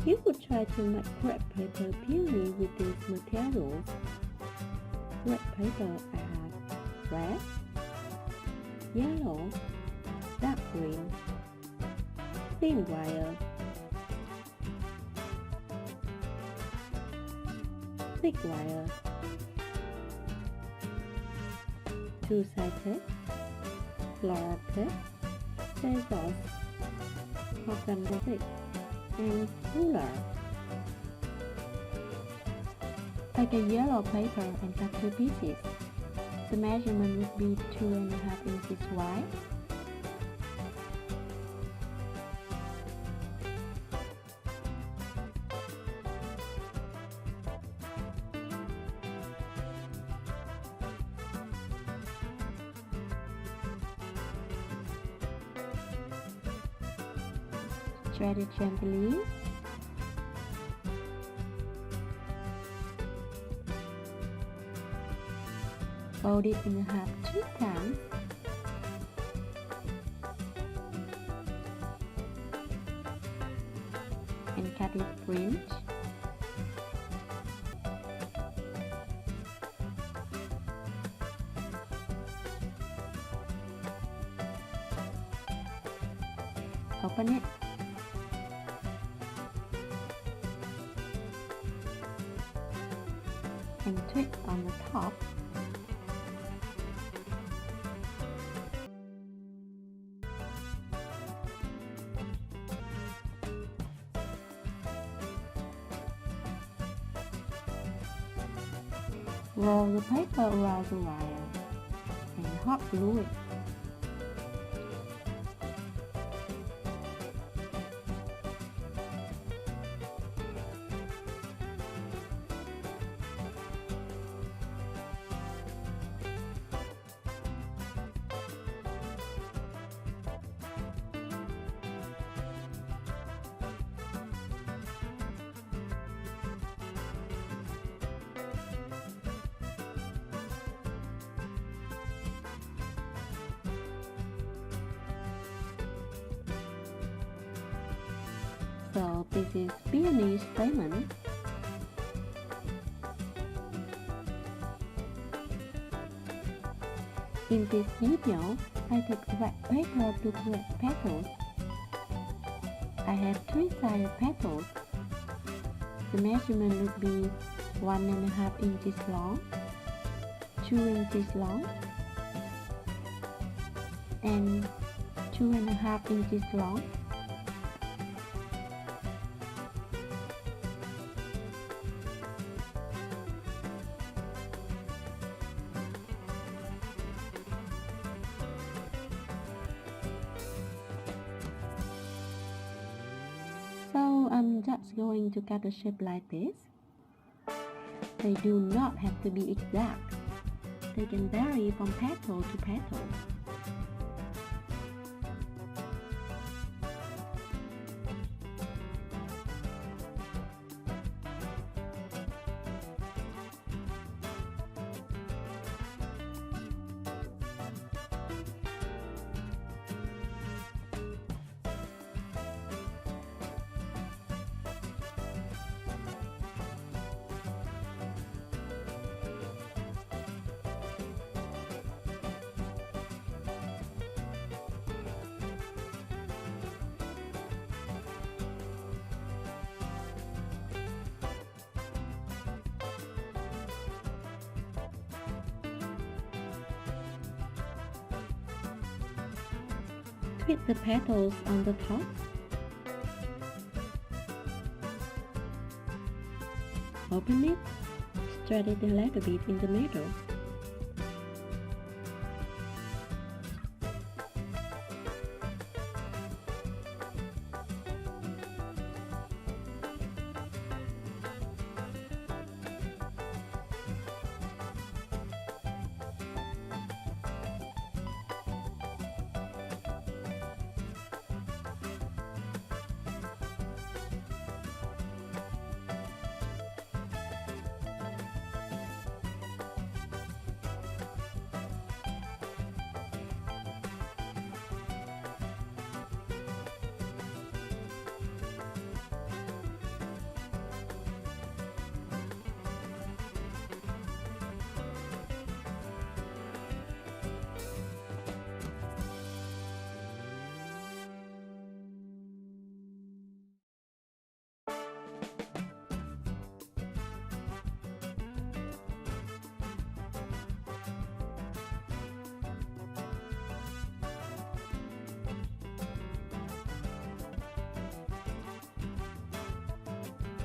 You could try to make crepe paper peony with these materials. Crepe paper I have red, yellow, dark green, thin wire, thick wire, two-sided, floral tape, scissors, organza, and ruler. Take a yellow paper and cut 2 pieces. The measurement would be 2.5 inches wide. Stretch it gently. Fold it in half 2 times. And cut it fringe. Open it. And twist on the top. Roll the paper around the wire and hot glue it. So this is peony stamen. In this video, I take wet paper to create petals. I have 3-sided petals. The measurement would be 1.5 inches long, 2 inches long, and 2.5 inches long. So I'm just going to cut a shape like this. They do not have to be exact. They can vary from petal to petal. Twist the petals on the top. Open it, stretch it a little bit in the middle.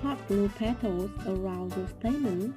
hot glue petals around the stamen.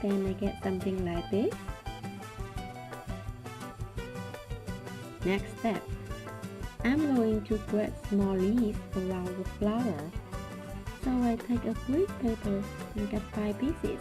Then I get something like this. Next step, I'm going to create small leaves around the flower. So I take a grease paper and cut 5 pieces.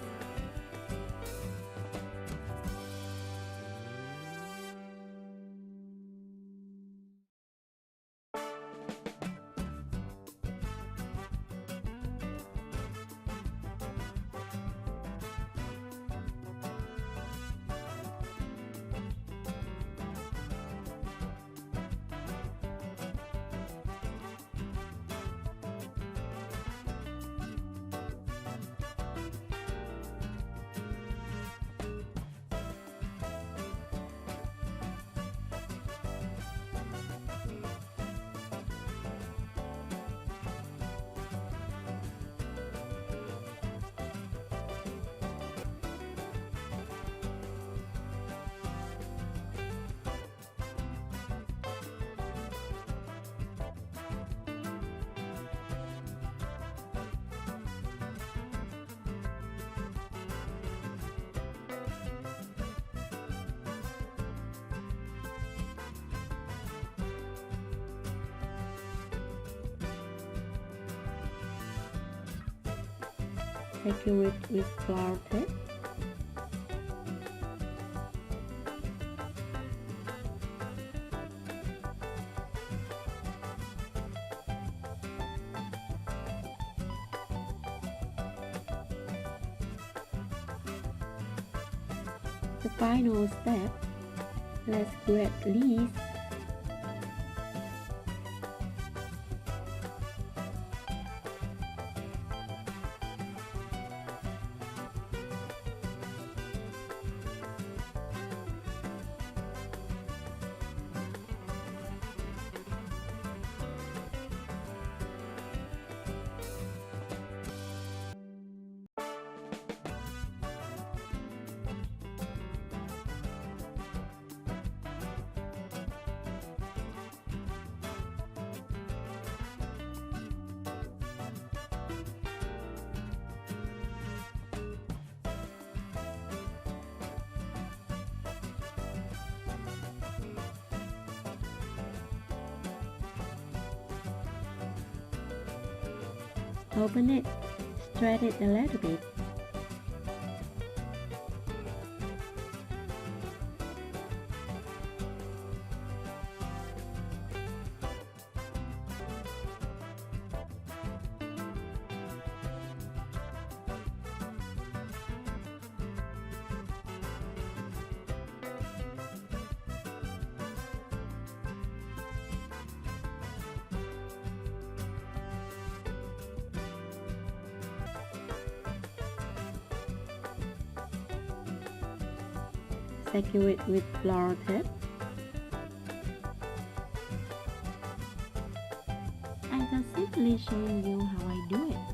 Secure it with flour tape. The final step, let's grate leaves. Open it, stretch it a little bit. secure it with flour tape. I'm just simply showing you how I do it.